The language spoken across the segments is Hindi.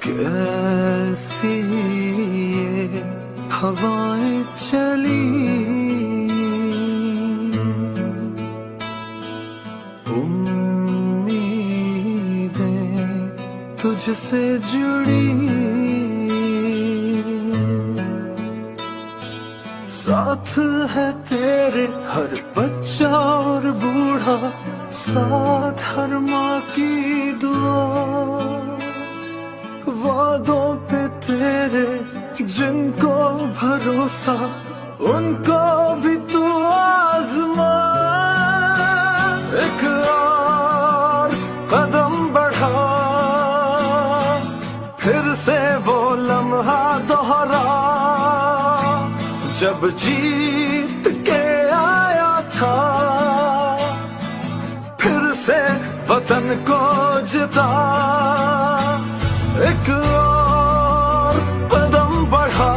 कैसी ये हवाएं चली, उम्मीदें तुझसे जुड़ी, साथ है तेरे हर बच्चा और बूढ़ा, साथ हर माँ की दुआ, वादों पे तेरे जिनको भरोसा, उनको भी तू आजमा। एक और कदम बढ़ा, फिर से वो लम्हा दोहरा, जब जीत के आया था, फिर से वतन को जिता। एक और कदम बढ़ा,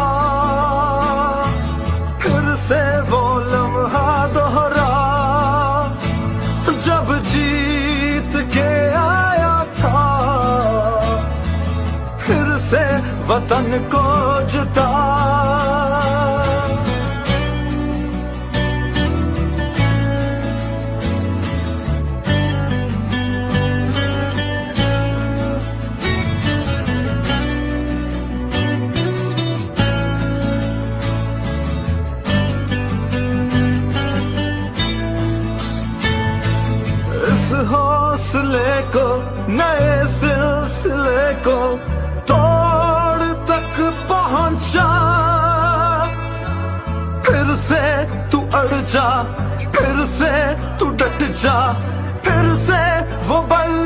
फिर से वो लम्हा दोहरा, जब जीत के आया था, फिर से वतन को जिता। हौसले को, नए सिलसिले को तोड़ तक पहुंचा, फिर से तू अड़ जा, फिर से तू डट जा, फिर से वो बल